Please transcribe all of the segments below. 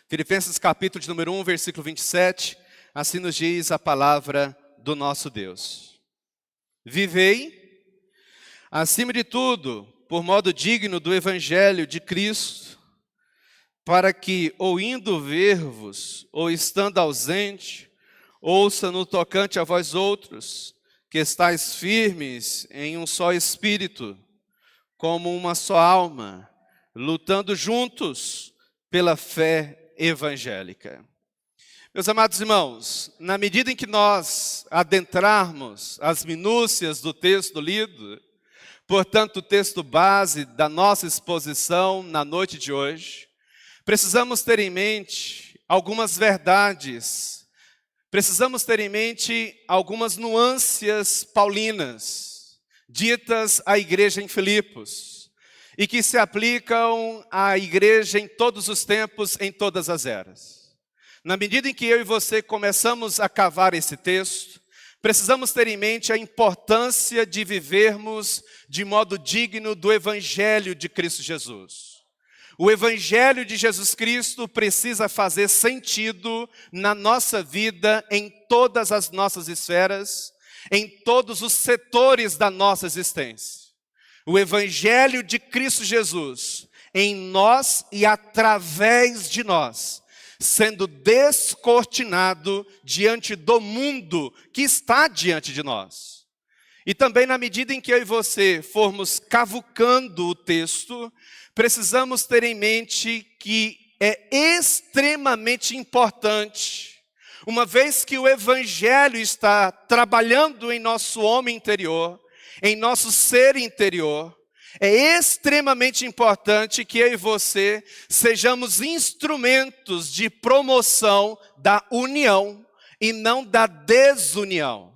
Filipenses capítulo de número 1, versículo 27, assim nos diz a palavra do nosso Deus. Vivei, acima de tudo, por modo digno do Evangelho de Cristo, para que, ou indo ver-vos, ou estando ausente, ouça no tocante a vós outros, que estáis firmes em um só espírito, como uma só alma, lutando juntos pela fé evangélica. Meus amados irmãos, na medida em que nós adentrarmos as minúcias do texto lido, portanto o texto base da nossa exposição na noite de hoje, precisamos ter em mente algumas verdades, precisamos ter em mente algumas nuances paulinas, ditas à igreja em Filipos, e que se aplicam à igreja em todos os tempos, em todas as eras. Na medida em que eu e você começamos a cavar esse texto, precisamos ter em mente a importância de vivermos de modo digno do Evangelho de Cristo Jesus. O Evangelho de Jesus Cristo precisa fazer sentido na nossa vida, em todas as nossas esferas, em todos os setores da nossa existência. O Evangelho de Cristo Jesus, em nós e através de nós, sendo descortinado diante do mundo que está diante de nós. E também na medida em que eu e você formos cavucando o texto, precisamos ter em mente que é extremamente importante, uma vez que o Evangelho está trabalhando em nosso homem interior, em nosso ser interior, é extremamente importante que eu e você sejamos instrumentos de promoção da união e não da desunião.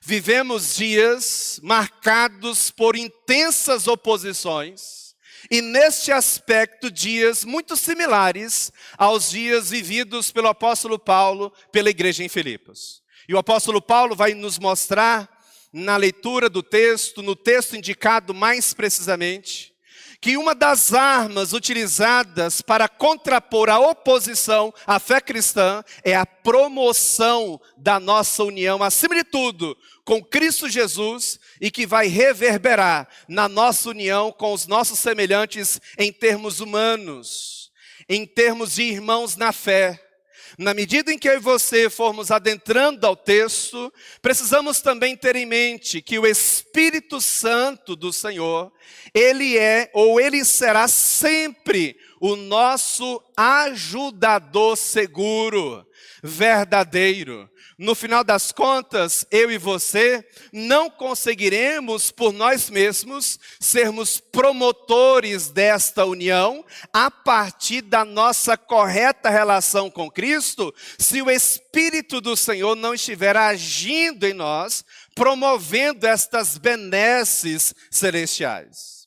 Vivemos dias marcados por intensas oposições e neste aspecto dias muito similares aos dias vividos pelo apóstolo Paulo pela igreja em Filipos. E o apóstolo Paulo vai nos mostrar na leitura do texto, no texto indicado mais precisamente, que uma das armas utilizadas para contrapor a oposição à fé cristã é a promoção da nossa união, acima de tudo, com Cristo Jesus, e que vai reverberar na nossa união com os nossos semelhantes em termos humanos, em termos de irmãos na fé. Na medida em que eu e você formos adentrando ao texto, precisamos também ter em mente que o Espírito Santo do Senhor, Ele é ou Ele será sempre o nosso ajudador seguro, verdadeiro. No final das contas, eu e você não conseguiremos por nós mesmos sermos promotores desta união a partir da nossa correta relação com Cristo, se o Espírito do Senhor não estiver agindo em nós, promovendo estas benesses celestiais.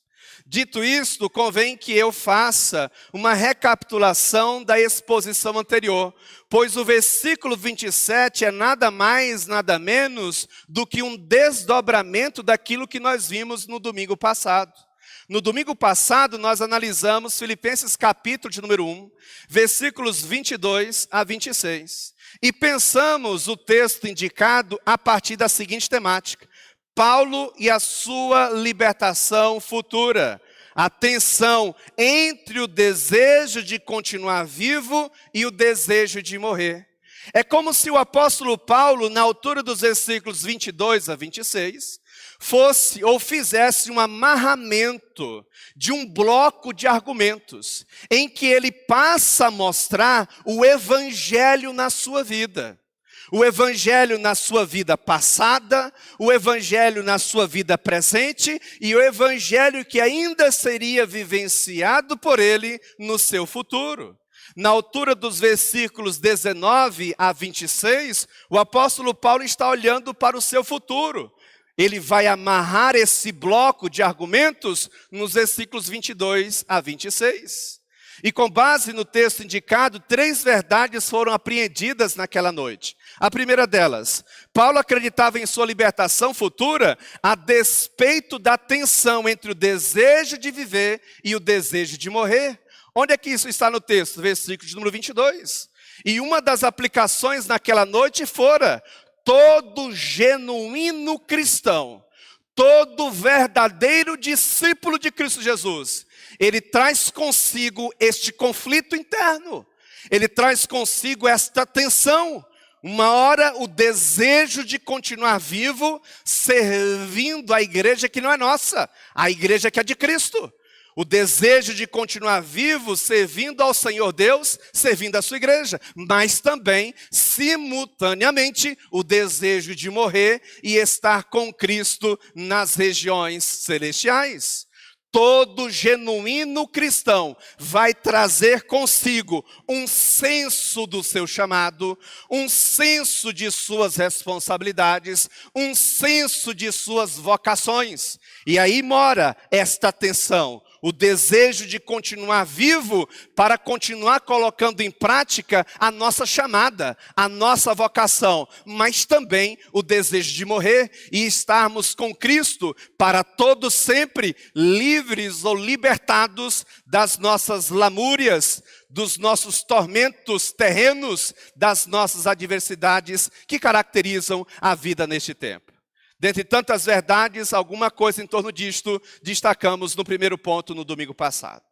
Dito isto, convém que eu faça uma recapitulação da exposição anterior, pois o versículo 27 é nada mais, nada menos do que um desdobramento daquilo que nós vimos no domingo passado. No domingo passado, nós analisamos Filipenses capítulo de número 1, versículos 22 a 26. E pensamos o texto indicado a partir da seguinte temática: Paulo e a sua libertação futura. A tensão entre o desejo de continuar vivo e o desejo de morrer. É como se o apóstolo Paulo, na altura dos versículos 22 a 26, fosse ou fizesse um amarramento de um bloco de argumentos, em que ele passa a mostrar o Evangelho na sua vida. O Evangelho na sua vida passada, o Evangelho na sua vida presente e o Evangelho que ainda seria vivenciado por ele no seu futuro. Na altura dos versículos 19 a 26, o apóstolo Paulo está olhando para o seu futuro. Ele vai amarrar esse bloco de argumentos nos versículos 22 a 26. E com base no texto indicado, 3 verdades foram apreendidas naquela noite. A primeira delas, Paulo acreditava em sua libertação futura a despeito da tensão entre o desejo de viver e o desejo de morrer. Onde é que isso está no texto? Versículo de número 22. E uma das aplicações naquela noite fora: todo genuíno cristão, todo verdadeiro discípulo de Cristo Jesus, ele traz consigo este conflito interno, ele traz consigo esta tensão. Uma hora o desejo de continuar vivo, servindo a igreja que não é nossa, a igreja que é de Cristo. O desejo de continuar vivo, servindo ao Senhor Deus, servindo a sua igreja. Mas também, simultaneamente, o desejo de morrer e estar com Cristo nas regiões celestiais. Todo genuíno cristão vai trazer consigo um senso do seu chamado, um senso de suas responsabilidades, um senso de suas vocações. E aí mora esta tensão, o desejo de continuar vivo para continuar colocando em prática a nossa chamada, a nossa vocação, mas também o desejo de morrer e estarmos com Cristo para todos sempre, livres ou libertados das nossas lamúrias, dos nossos tormentos terrenos, das nossas adversidades que caracterizam a vida neste tempo. Dentre tantas verdades, alguma coisa em torno disto destacamos no primeiro ponto no domingo passado.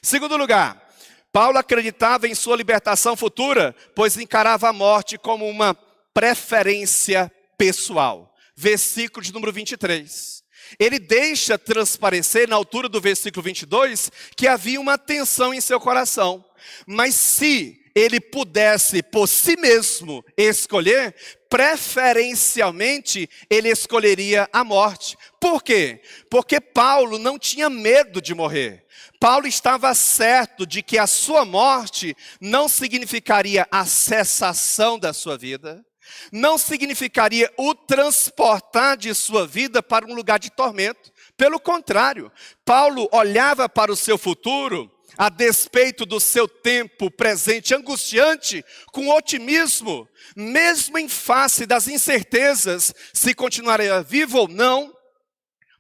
Segundo lugar, Paulo acreditava em sua libertação futura, pois encarava a morte como uma preferência pessoal. Versículo de número 23. Ele deixa transparecer na altura do versículo 22 que havia uma tensão em seu coração. Mas se ele pudesse por si mesmo escolher, preferencialmente ele escolheria a morte. Por quê? Porque Paulo não tinha medo de morrer. Paulo estava certo de que a sua morte não significaria a cessação da sua vida, não significaria o transportar de sua vida para um lugar de tormento. Pelo contrário, Paulo olhava para o seu futuro, a despeito do seu tempo presente angustiante, com otimismo, mesmo em face das incertezas, se continuaria vivo ou não,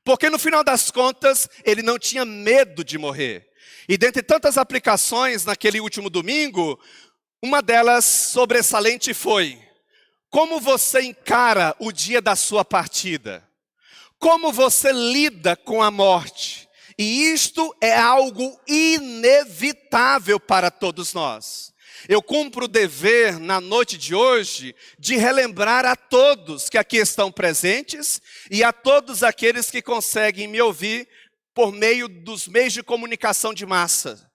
porque no final das contas, ele não tinha medo de morrer. E dentre tantas aplicações naquele último domingo, uma delas sobressalente foi: como você encara o dia da sua partida? Como você lida com a morte? E isto é algo inevitável para todos nós. Eu cumpro o dever, na noite de hoje, de relembrar a todos que aqui estão presentes e a todos aqueles que conseguem me ouvir por meio dos meios de comunicação de massa,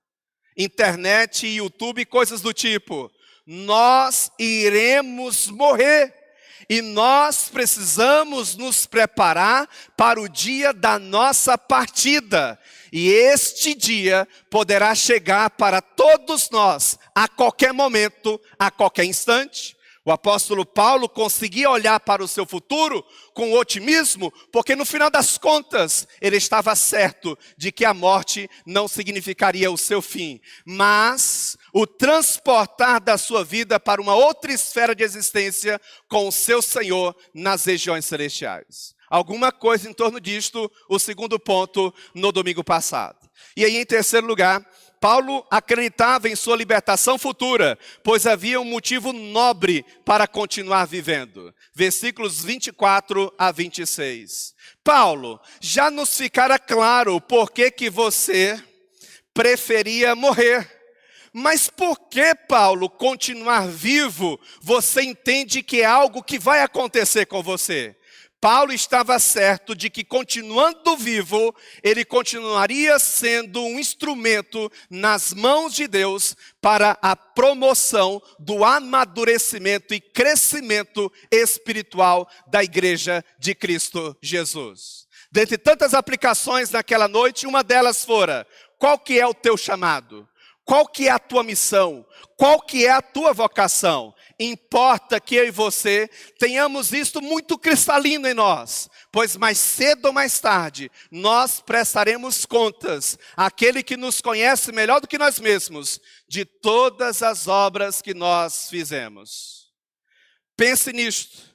internet, YouTube, coisas do tipo. Nós iremos morrer. E nós precisamos nos preparar para o dia da nossa partida. E este dia poderá chegar para todos nós, a qualquer momento, a qualquer instante. O apóstolo Paulo conseguia olhar para o seu futuro com otimismo, porque no final das contas, ele estava certo de que a morte não significaria o seu fim, mas o transportar da sua vida para uma outra esfera de existência com o seu Senhor nas regiões celestiais. Alguma coisa em torno disto, o segundo ponto no domingo passado. E aí, em terceiro lugar, Paulo acreditava em sua libertação futura, pois havia um motivo nobre para continuar vivendo. Versículos 24 a 26. Paulo, já nos ficara claro por que você preferia morrer. Mas por que, Paulo, continuar vivo, você entende que é algo que vai acontecer com você? Paulo estava certo de que, continuando vivo, ele continuaria sendo um instrumento nas mãos de Deus para a promoção do amadurecimento e crescimento espiritual da igreja de Cristo Jesus. Dentre tantas aplicações naquela noite, uma delas fora: qual que é o teu chamado? Qual que é a tua missão? Qual que é a tua vocação? Importa que eu e você tenhamos isto muito cristalino em nós, pois mais cedo ou mais tarde nós prestaremos contas àquele que nos conhece melhor do que nós mesmos, de todas as obras que nós fizemos. Pense nisto.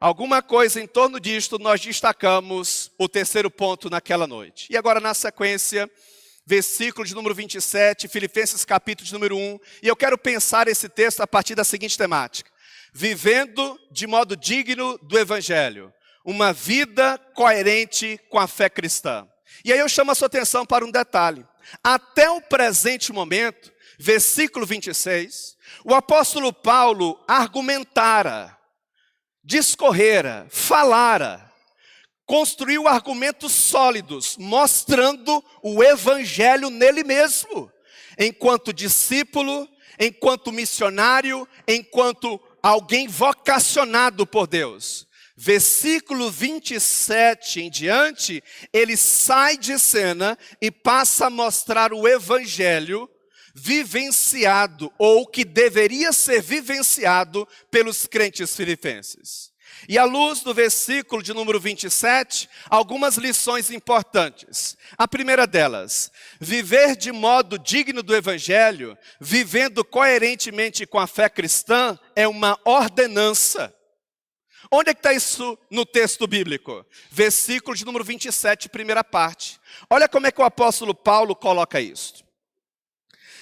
Alguma coisa em torno disto nós destacamos o terceiro ponto naquela noite. E agora, na sequência, versículo de número 27, Filipenses capítulo de número 1. E eu quero pensar esse texto a partir da seguinte temática: vivendo de modo digno do Evangelho, uma vida coerente com a fé cristã. E aí eu chamo a sua atenção para um detalhe. Até o presente momento, versículo 26, o apóstolo Paulo argumentara, discorrera, falara, construiu argumentos sólidos, mostrando o Evangelho nele mesmo, enquanto discípulo, enquanto missionário, enquanto alguém vocacionado por Deus. Versículo 27 em diante, ele sai de cena e passa a mostrar o Evangelho vivenciado, ou que deveria ser vivenciado pelos crentes filipenses. E à luz do versículo de número 27, algumas lições importantes. A primeira delas: viver de modo digno do Evangelho, vivendo coerentemente com a fé cristã, é uma ordenança. Onde é que está isso no texto bíblico? Versículo de número 27, primeira parte. Olha como é que o apóstolo Paulo coloca isso.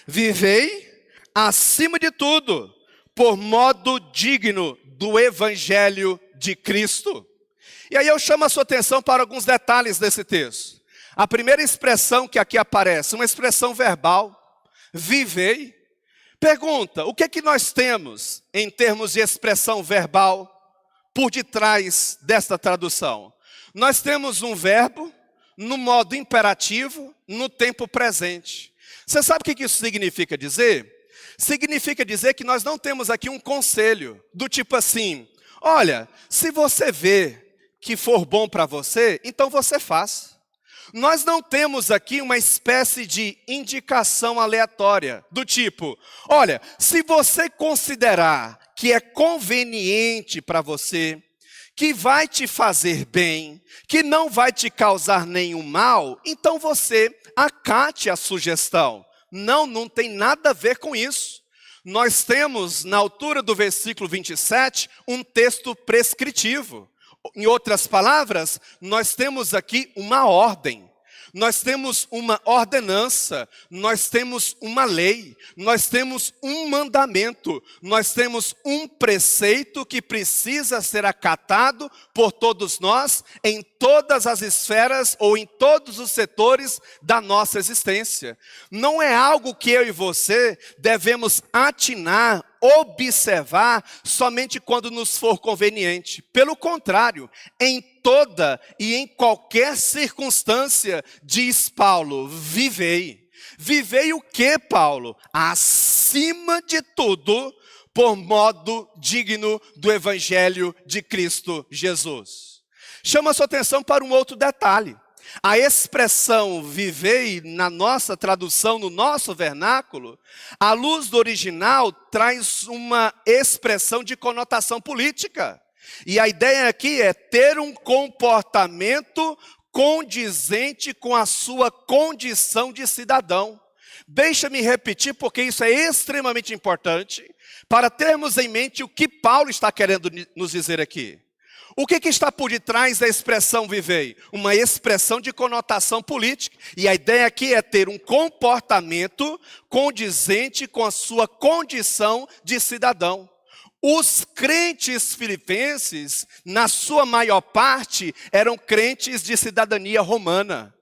Vivei, acima de tudo, por modo digno do Evangelho de Cristo. E aí eu chamo a sua atenção para alguns detalhes desse texto. A primeira expressão que aqui aparece, uma expressão verbal, vivei. Pergunta, o que é que nós temos em termos de expressão verbal por detrás desta tradução? Nós temos um verbo no modo imperativo, no tempo presente. Você sabe o que isso significa dizer? Significa dizer que nós não temos aqui um conselho, do tipo assim: olha, se você vê que for bom para você, então você faz. Nós não temos aqui uma espécie de indicação aleatória, do tipo: olha, se você considerar que é conveniente para você, que vai te fazer bem, que não vai te causar nenhum mal, então você acate a sugestão. Não tem nada a ver com isso. Nós temos, na altura do versículo 27, um texto prescritivo. Em outras palavras, nós temos aqui uma ordem. Nós temos uma ordenança, nós temos uma lei, nós temos um mandamento, nós temos um preceito que precisa ser acatado por todos nós, em todas as esferas ou em todos os setores da nossa existência. Não é algo que eu e você devemos atinar, observar somente quando nos for conveniente. Pelo contrário, em toda e em qualquer circunstância, diz Paulo, vivei. Vivei o que, Paulo? Acima de tudo, por modo digno do Evangelho de Cristo Jesus. Chama a sua atenção para um outro detalhe. A expressão vivei, na nossa tradução, no nosso vernáculo, à luz do original, traz uma expressão de conotação política. E a ideia aqui é ter um comportamento condizente com a sua condição de cidadão. Deixa-me repetir, porque isso é extremamente importante, para termos em mente o que Paulo está querendo nos dizer aqui. O que está por detrás da expressão vivei? Uma expressão de conotação política. E a ideia aqui é ter um comportamento condizente com a sua condição de cidadão. Os crentes filipenses, na sua maior parte, eram crentes de cidadania romana.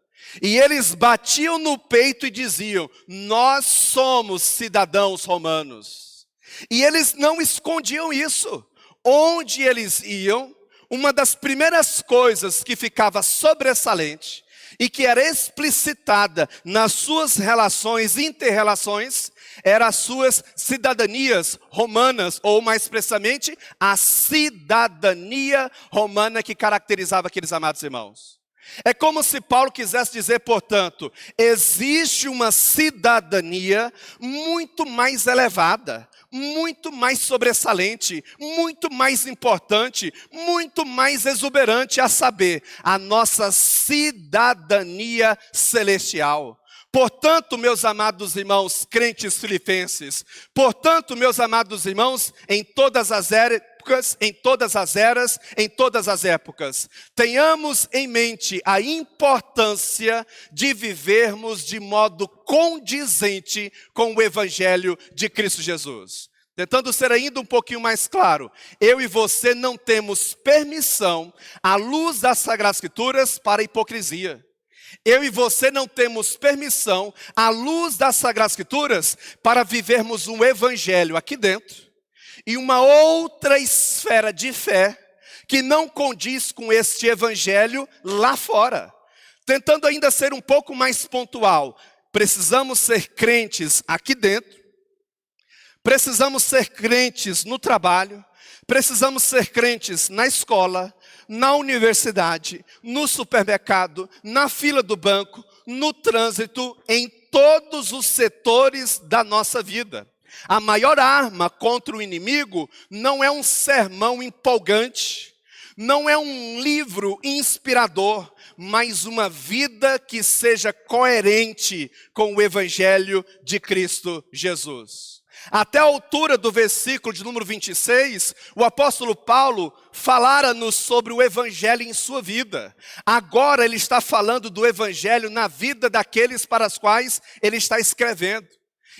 E eles batiam no peito e diziam: nós somos cidadãos romanos. E eles não escondiam isso. Onde eles iam, uma das primeiras coisas que ficava sobressalente e que era explicitada nas suas relações, inter-relações, eram as suas cidadanias romanas, ou mais expressamente, a cidadania romana que caracterizava aqueles amados irmãos. É como se Paulo quisesse dizer, portanto, existe uma cidadania muito mais elevada, muito mais sobressalente, muito mais importante, muito mais exuberante, a saber, a nossa cidadania celestial. Portanto, meus amados irmãos crentes filipenses, portanto, meus amados irmãos, em todas as épocas, em todas as eras, em todas as épocas. Tenhamos em mente a importância de vivermos de modo condizente com o Evangelho de Cristo Jesus. Tentando ser ainda um pouquinho mais claro, eu e você não temos permissão, à luz das Sagradas Escrituras, para a hipocrisia. Eu e você não temos permissão, à luz das Sagradas Escrituras, para vivermos um evangelho aqui dentro e uma outra esfera de fé que não condiz com este evangelho lá fora. Tentando ainda ser um pouco mais pontual, precisamos ser crentes aqui dentro, precisamos ser crentes no trabalho, precisamos ser crentes na escola, na universidade, no supermercado, na fila do banco, no trânsito, em todos os setores da nossa vida. A maior arma contra o inimigo não é um sermão empolgante, não é um livro inspirador, mas uma vida que seja coerente com o Evangelho de Cristo Jesus. Até a altura do versículo de número 26, o apóstolo Paulo falara-nos sobre o evangelho em sua vida. Agora ele está falando do evangelho na vida daqueles para os quais ele está escrevendo.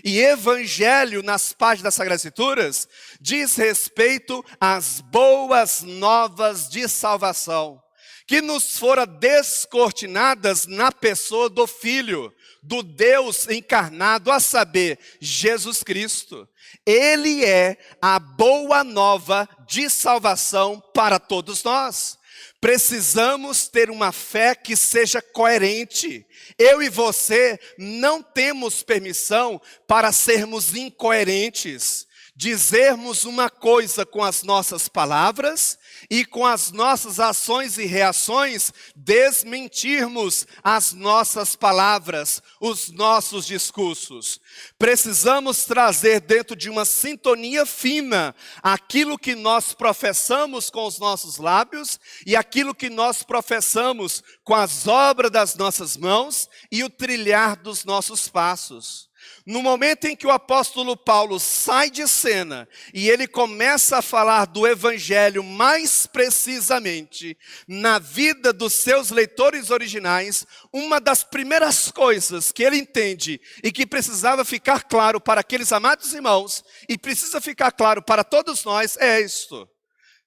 E evangelho, nas páginas das Sagradas Escrituras, diz respeito às boas novas de salvação, que nos foram descortinadas na pessoa do Filho, do Deus encarnado, a saber, Jesus Cristo. Ele é a boa nova de salvação para todos nós. Precisamos ter uma fé que seja coerente. Eu e você não temos permissão para sermos incoerentes. Dizermos uma coisa com as nossas palavras e com as nossas ações e reações desmentirmos as nossas palavras, os nossos discursos. Precisamos trazer dentro de uma sintonia fina aquilo que nós professamos com os nossos lábios e aquilo que nós professamos com as obras das nossas mãos e o trilhar dos nossos passos. No momento em que o apóstolo Paulo sai de cena e ele começa a falar do evangelho mais precisamente na vida dos seus leitores originais, uma das primeiras coisas que ele entende e que precisava ficar claro para aqueles amados irmãos e precisa ficar claro para todos nós é isto: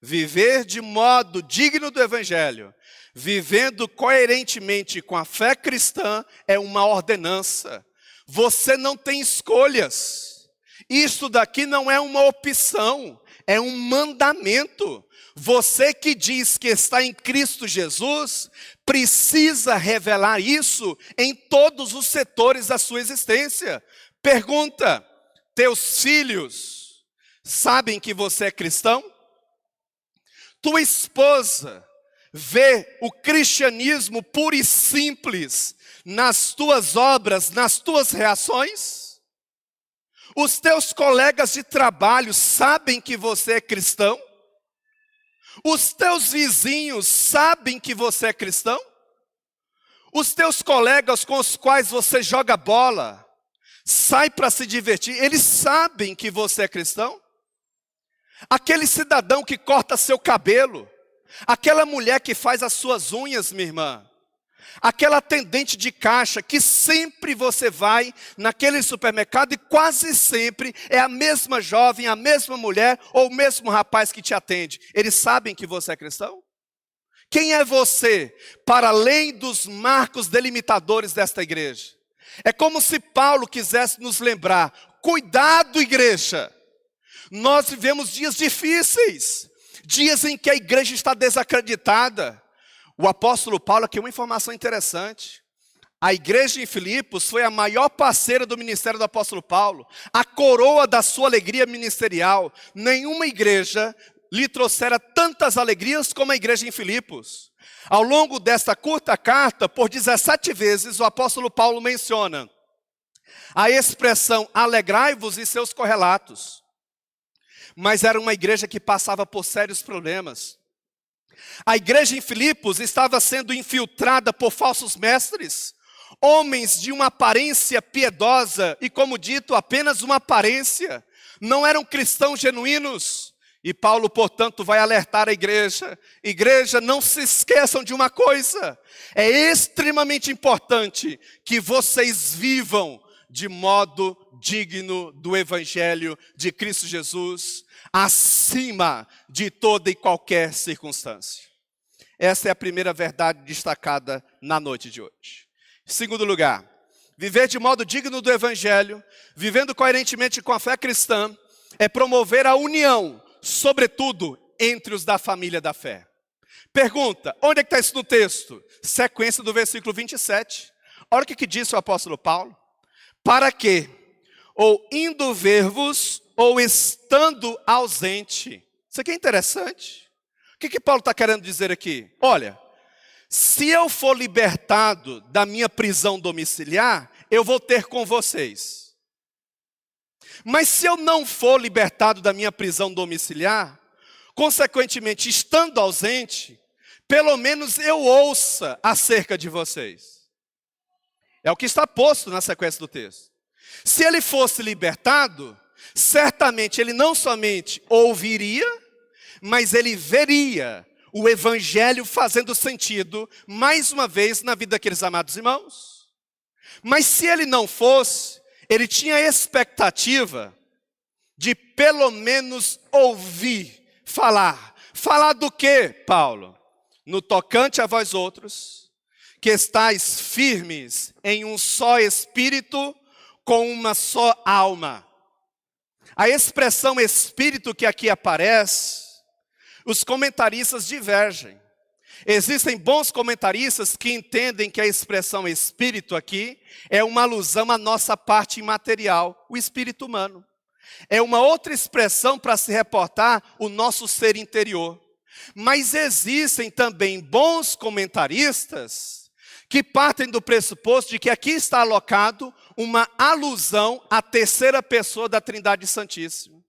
viver de modo digno do evangelho, vivendo coerentemente com a fé cristã é uma ordenança. Você não tem escolhas. Isto daqui não é uma opção, é um mandamento. Você que diz que está em Cristo Jesus, precisa revelar isso em todos os setores da sua existência. Pergunta: teus filhos sabem que você é cristão? Tua esposa vê o cristianismo puro e simples nas tuas obras, nas tuas reações? Os teus colegas de trabalho sabem que você é cristão? Os teus vizinhos sabem que você é cristão? Os teus colegas com os quais você joga bola, sai para se divertir, eles sabem que você é cristão? Aquele cidadão que corta seu cabelo, aquela mulher que faz as suas unhas, minha irmã, aquela atendente de caixa que sempre você vai naquele supermercado e quase sempre é a mesma jovem, a mesma mulher ou o mesmo rapaz que te atende. Eles sabem que você é cristão? Quem é você para além dos marcos delimitadores desta igreja? É como se Paulo quisesse nos lembrar: cuidado, igreja, nós vivemos dias difíceis, dias em que a igreja está desacreditada. O apóstolo Paulo, aqui uma informação interessante: a igreja em Filipos foi a maior parceira do ministério do apóstolo Paulo, a coroa da sua alegria ministerial. Nenhuma igreja lhe trouxera tantas alegrias como a igreja em Filipos. Ao longo desta curta carta, por 17 vezes, o apóstolo Paulo menciona a expressão alegrai-vos e seus correlatos. Mas era uma igreja que passava por sérios problemas. A igreja em Filipos estava sendo infiltrada por falsos mestres, homens de uma aparência piedosa e, como dito, apenas uma aparência. Não eram cristãos genuínos. E Paulo, portanto, vai alertar a igreja. Igreja, não se esqueçam de uma coisa. É extremamente importante que vocês vivam de modo digno do Evangelho de Cristo Jesus, acima de toda e qualquer circunstância. Essa é a primeira verdade destacada na noite de hoje. Em segundo lugar, viver de modo digno do Evangelho, vivendo coerentemente com a fé cristã, é promover a união, sobretudo entre os da família da fé. Pergunta, onde é que está isso no texto? Sequência do versículo 27. Olha o que disse o apóstolo Paulo. Para que, ou indo ver-vos, ou estando ausente. Isso aqui é interessante. O que Paulo está querendo dizer aqui? Olha, se eu for libertado da minha prisão domiciliar, eu vou ter com vocês. Mas se eu não for libertado da minha prisão domiciliar, consequentemente, estando ausente, pelo menos eu ouça acerca de vocês. É o que está posto na sequência do texto. Se ele fosse libertado, certamente ele não somente ouviria, mas ele veria o Evangelho fazendo sentido, mais uma vez, na vida daqueles amados irmãos. Mas se ele não fosse, ele tinha a expectativa de pelo menos ouvir falar. Falar do quê, Paulo? No tocante a vós outros, que estáis firmes em um só espírito, com uma só alma. A expressão espírito que aqui aparece, os comentaristas divergem. Existem bons comentaristas que entendem que a expressão espírito aqui é uma alusão à nossa parte imaterial, o espírito humano. É uma outra expressão para se reportar o nosso ser interior. Mas existem também bons comentaristas que partem do pressuposto de que aqui está alocado uma alusão à terceira pessoa da Trindade Santíssima.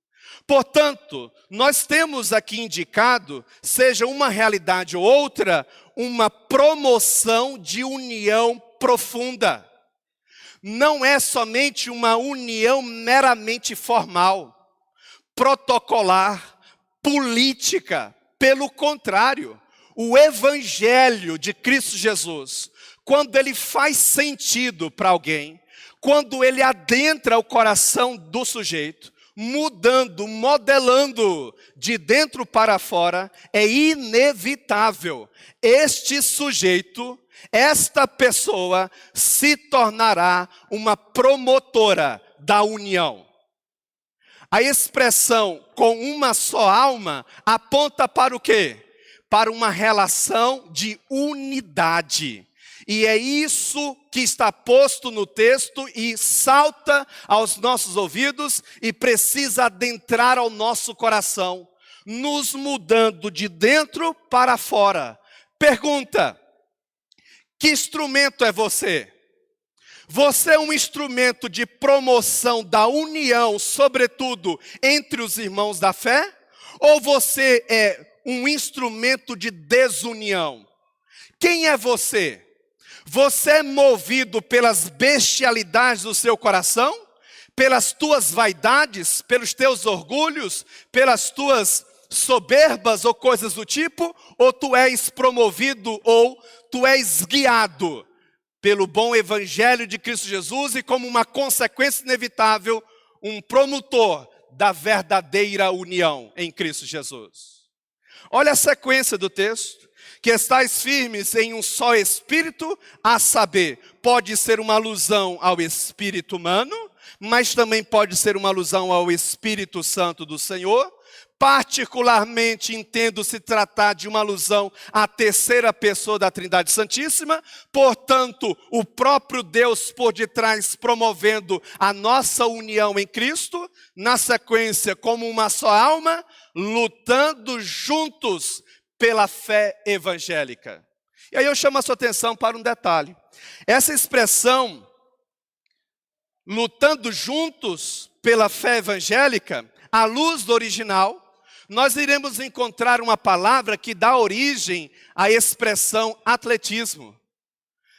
Portanto, nós temos aqui indicado, seja uma realidade ou outra, uma promoção de união profunda. Não é somente uma união meramente formal, protocolar, política. Pelo contrário, o Evangelho de Cristo Jesus, quando ele faz sentido para alguém, quando ele adentra o coração do sujeito, mudando, modelando de dentro para fora, é inevitável. Este sujeito, esta pessoa, se tornará uma promotora da união. A expressão com uma só alma aponta para o quê? Para uma relação de unidade. E é isso que está posto no texto e salta aos nossos ouvidos e precisa adentrar ao nosso coração, nos mudando de dentro para fora. Pergunta: que instrumento é você? Você é um instrumento de promoção da união, sobretudo entre os irmãos da fé? Ou você é um instrumento de desunião? Quem é você? Você é movido pelas bestialidades do seu coração? Pelas tuas vaidades? Pelos teus orgulhos? Pelas tuas soberbas ou coisas do tipo? Ou tu és promovido ou tu és guiado pelo bom Evangelho de Cristo Jesus e, como uma consequência inevitável, um promotor da verdadeira união em Cristo Jesus? Olha a sequência do texto. Que estáis firmes em um só espírito, a saber, pode ser uma alusão ao espírito humano, mas também pode ser uma alusão ao Espírito Santo do Senhor. Particularmente entendo se tratar de uma alusão à terceira pessoa da Trindade Santíssima, portanto, o próprio Deus por detrás promovendo a nossa união em Cristo, na sequência, como uma só alma, lutando juntos pela fé evangélica. E aí eu chamo a sua atenção para um detalhe. Essa expressão, lutando juntos pela fé evangélica, à luz do original, nós iremos encontrar uma palavra que dá origem à expressão atletismo.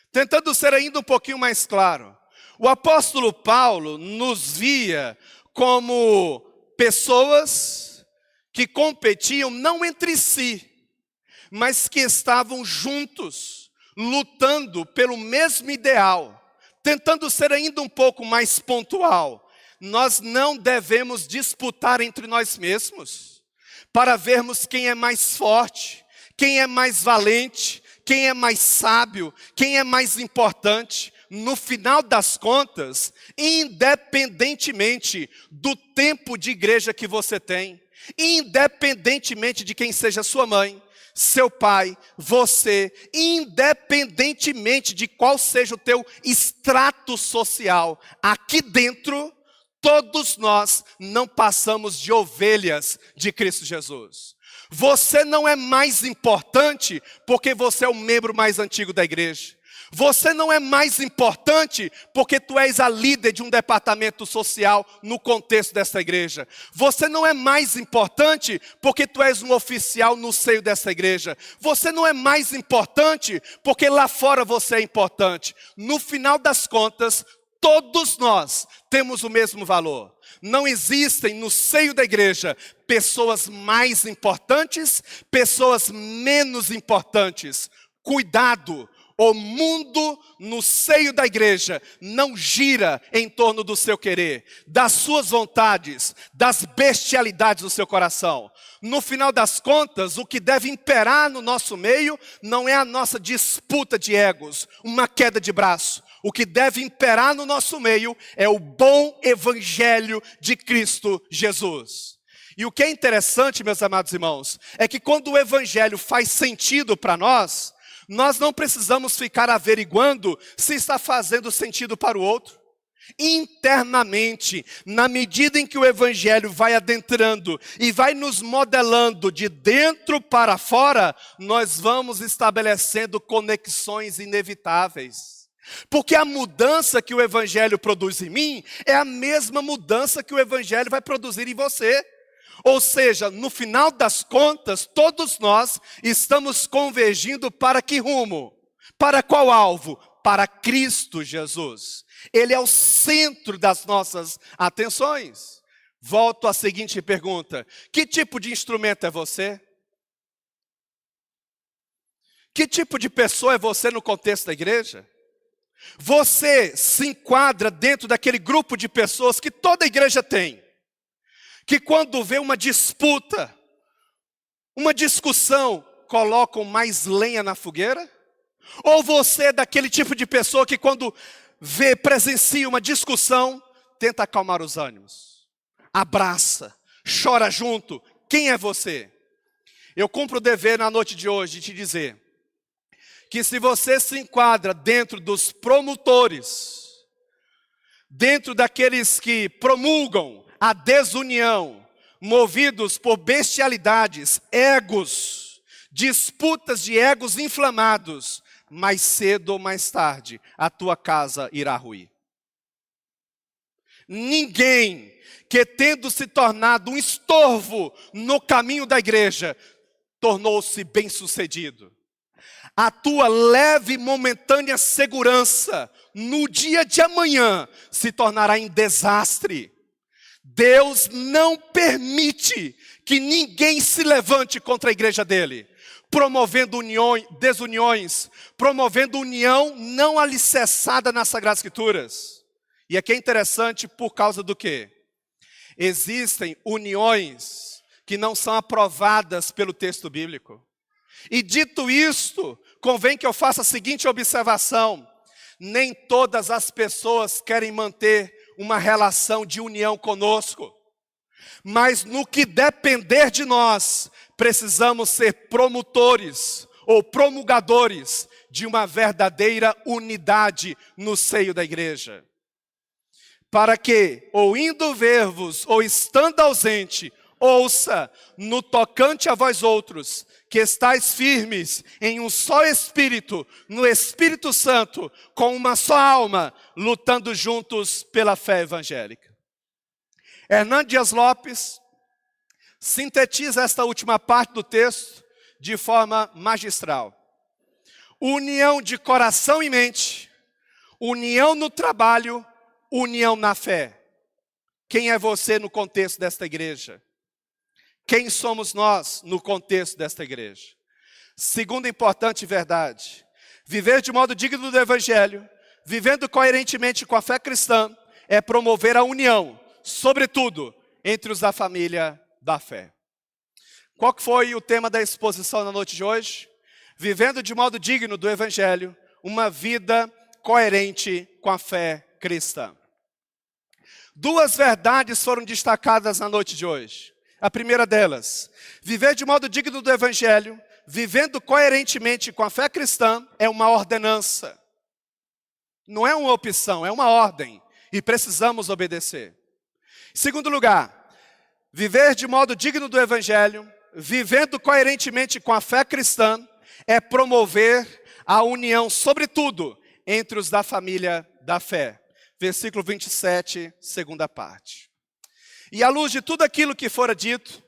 Tentando ser ainda um pouquinho mais claro, o apóstolo Paulo nos via como pessoas que competiam não entre si, mas que estavam juntos, lutando pelo mesmo ideal, tentando ser ainda um pouco mais pontual. Nós não devemos disputar entre nós mesmos, para vermos quem é mais forte, quem é mais valente, quem é mais sábio, quem é mais importante. No final das contas, independentemente do tempo de igreja que você tem, independentemente de quem seja sua mãe, seu pai, você, independentemente de qual seja o teu extrato social, aqui dentro, todos nós não passamos de ovelhas de Cristo Jesus. Você não é mais importante porque você é o membro mais antigo da igreja. Você não é mais importante porque tu és a líder de um departamento social no contexto dessa igreja. Você não é mais importante porque tu és um oficial no seio dessa igreja. Você não é mais importante porque lá fora você é importante. No final das contas, todos nós temos o mesmo valor. Não existem no seio da igreja pessoas mais importantes, pessoas menos importantes. Cuidado! O mundo no seio da igreja não gira em torno do seu querer, das suas vontades, das bestialidades do seu coração. No final das contas, o que deve imperar no nosso meio não é a nossa disputa de egos, uma queda de braço. O que deve imperar no nosso meio é o bom evangelho de Cristo Jesus. E o que é interessante, meus amados irmãos, é que quando o evangelho faz sentido para nós não precisamos ficar averiguando se está fazendo sentido para o outro. Internamente, na medida em que o evangelho vai adentrando e vai nos modelando de dentro para fora, nós vamos estabelecendo conexões inevitáveis. Porque a mudança que o evangelho produz em mim é a mesma mudança que o evangelho vai produzir em você. Ou seja, no final das contas, todos nós estamos convergindo para que rumo? Para qual alvo? Para Cristo Jesus. Ele é o centro das nossas atenções. Volto à seguinte pergunta: que tipo de instrumento é você? Que tipo de pessoa é você no contexto da igreja? Você se enquadra dentro daquele grupo de pessoas que toda igreja tem, que quando vê uma disputa, uma discussão, colocam mais lenha na fogueira? Ou você é daquele tipo de pessoa que quando presencia uma discussão, tenta acalmar os ânimos, abraça, chora junto? Quem é você? Eu cumpro o dever na noite de hoje de te dizer que se você se enquadra dentro dos promotores, dentro daqueles que promulgam a desunião, movidos por bestialidades, egos, disputas de egos inflamados, mais cedo ou mais tarde, a tua casa irá ruir. Ninguém que tendo se tornado um estorvo no caminho da igreja, tornou-se bem-sucedido. A tua leve e momentânea segurança no dia de amanhã se tornará em desastre. Deus não permite que ninguém se levante contra a igreja dele, promovendo desuniões, promovendo união não alicerçada nas Sagradas Escrituras. E aqui é interessante por causa do quê? Existem uniões que não são aprovadas pelo texto bíblico. E dito isto, convém que eu faça a seguinte observação: nem todas as pessoas querem manter uma relação de união conosco, mas no que depender de nós, precisamos ser promotores ou promulgadores de uma verdadeira unidade no seio da igreja. Para que, ou indo ver-vos, ou estando ausente, ouça no tocante a vós outros, que estáis firmes em um só Espírito, no Espírito Santo, com uma só alma, lutando juntos pela fé evangélica. Hernán Dias Lopes sintetiza esta última parte do texto de forma magistral. União de coração e mente, união no trabalho, união na fé. Quem é você no contexto desta igreja? Quem somos nós no contexto desta igreja? Segunda importante verdade: viver de modo digno do Evangelho, vivendo coerentemente com a fé cristã, é promover a união, sobretudo, entre os da família da fé. Qual que foi o tema da exposição na noite de hoje? Vivendo de modo digno do Evangelho, uma vida coerente com a fé cristã. Duas verdades foram destacadas na noite de hoje. A primeira delas: viver de modo digno do Evangelho, vivendo coerentemente com a fé cristã, é uma ordenança. Não é uma opção, é uma ordem. E precisamos obedecer. Segundo lugar, viver de modo digno do Evangelho, vivendo coerentemente com a fé cristã, é promover a união, sobretudo, entre os da família da fé. Versículo 27, segunda parte. E à luz de tudo aquilo que fora dito,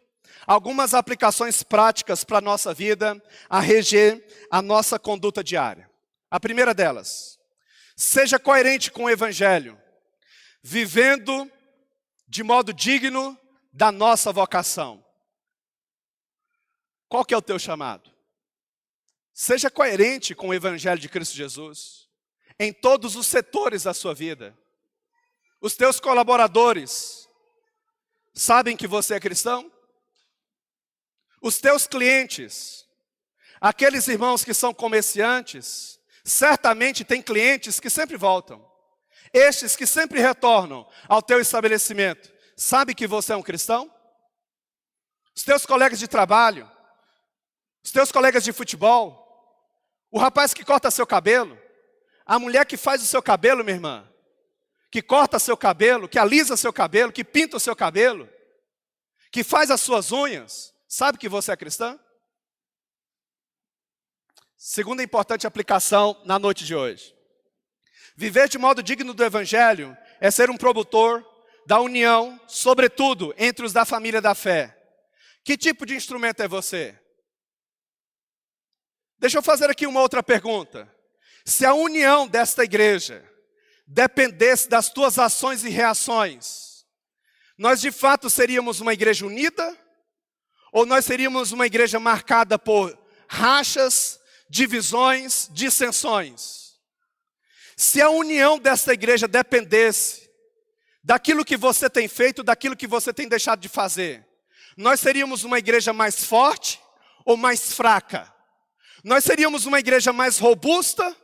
algumas aplicações práticas para a nossa vida, a reger a nossa conduta diária. A primeira delas: seja coerente com o Evangelho, vivendo de modo digno da nossa vocação. Qual que é o teu chamado? Seja coerente com o Evangelho de Cristo Jesus, em todos os setores da sua vida. Os teus colaboradores sabem que você é cristão? Os teus clientes, aqueles irmãos que são comerciantes, certamente têm clientes que sempre voltam. Estes que sempre retornam ao teu estabelecimento, sabe que você é um cristão? Os teus colegas de trabalho, os teus colegas de futebol, o rapaz que corta seu cabelo, a mulher que faz o seu cabelo, minha irmã, que corta seu cabelo, que alisa seu cabelo, que pinta o seu cabelo, que faz as suas unhas, sabe que você é cristã? Segunda importante aplicação na noite de hoje: viver de modo digno do Evangelho é ser um promotor da união, sobretudo, entre os da família da fé. Que tipo de instrumento é você? Deixa eu fazer aqui uma outra pergunta. Se a união desta igreja dependesse das tuas ações e reações, nós de fato seríamos uma igreja unida? Ou nós seríamos uma igreja marcada por rachas, divisões, dissensões? Se a união desta igreja dependesse daquilo que você tem feito, daquilo que você tem deixado de fazer, nós seríamos uma igreja mais forte ou mais fraca? Nós seríamos uma igreja mais robusta,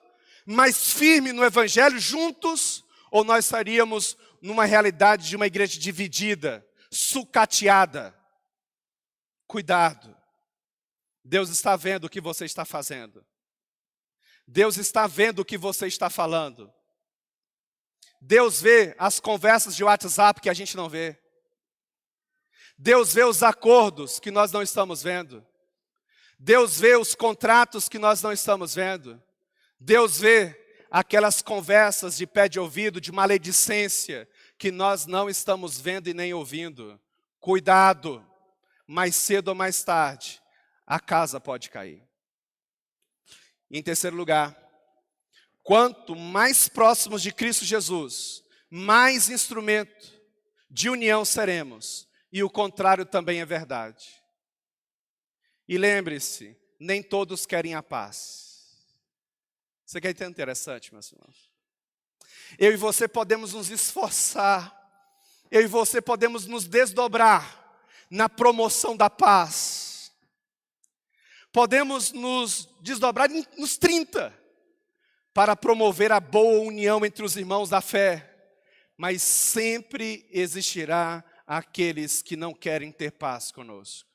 mais firme no Evangelho juntos? Ou nós estaríamos numa realidade de uma igreja dividida, sucateada? Cuidado. Deus está vendo o que você está fazendo. Deus está vendo o que você está falando. Deus vê as conversas de WhatsApp que a gente não vê. Deus vê os acordos que nós não estamos vendo. Deus vê os contratos que nós não estamos vendo. Deus vê aquelas conversas de pé de ouvido, de maledicência, que nós não estamos vendo e nem ouvindo. Cuidado, mais cedo ou mais tarde, a casa pode cair. Em terceiro lugar, quanto mais próximos de Cristo Jesus, mais instrumento de união seremos. E o contrário também é verdade. E lembre-se, nem todos querem a paz. Isso aqui é interessante, meus irmãos. Eu e você podemos nos esforçar, eu e você podemos nos desdobrar na promoção da paz. Podemos nos desdobrar nos 30 para promover a boa união entre os irmãos da fé. Mas sempre existirá aqueles que não querem ter paz conosco.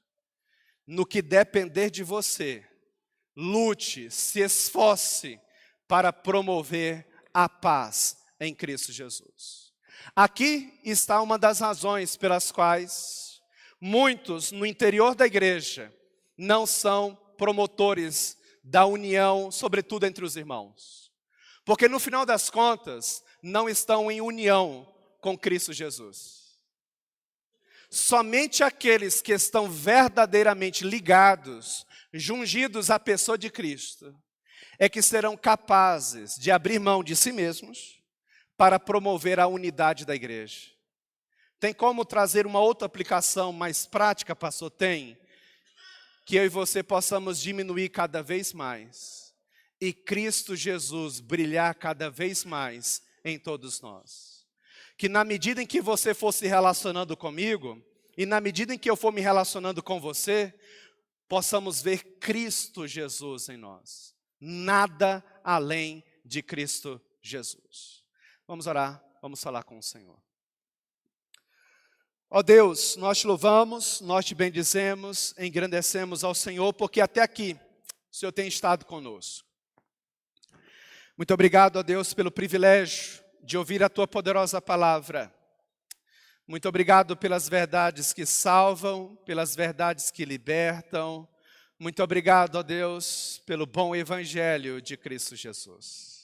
No que depender de você, lute, se esforce para promover a paz em Cristo Jesus. Aqui está uma das razões pelas quais muitos no interior da igreja não são promotores da união, sobretudo entre os irmãos. Porque no final das contas, não estão em união com Cristo Jesus. Somente aqueles que estão verdadeiramente ligados, jungidos à pessoa de Cristo, é que serão capazes de abrir mão de si mesmos para promover a unidade da igreja. Tem como trazer uma outra aplicação mais prática, pastor? Tem. Que eu e você possamos diminuir cada vez mais. E Cristo Jesus brilhar cada vez mais em todos nós. Que na medida em que você for se relacionando comigo, e na medida em que eu for me relacionando com você, possamos ver Cristo Jesus em nós. Nada além de Cristo Jesus. Vamos orar, vamos falar com o Senhor. Ó Deus, nós te louvamos, nós te bendizemos, engrandecemos ao Senhor, porque até aqui o Senhor tem estado conosco. Muito obrigado, ó Deus, pelo privilégio de ouvir a tua poderosa palavra. Muito obrigado pelas verdades que salvam, pelas verdades que libertam. Muito obrigado, ó Deus, pelo bom evangelho de Cristo Jesus.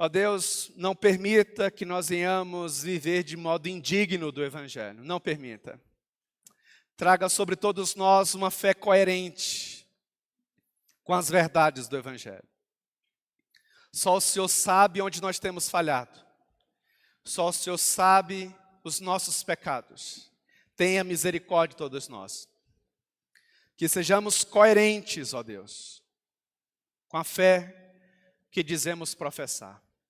Ó Deus, não permita que nós venhamos viver de modo indigno do evangelho. Não permita. Traga sobre todos nós uma fé coerente com as verdades do evangelho. Só o Senhor sabe onde nós temos falhado. Só o Senhor sabe os nossos pecados. Tenha misericórdia de todos nós. Que sejamos coerentes, ó Deus, com a fé que dizemos professar.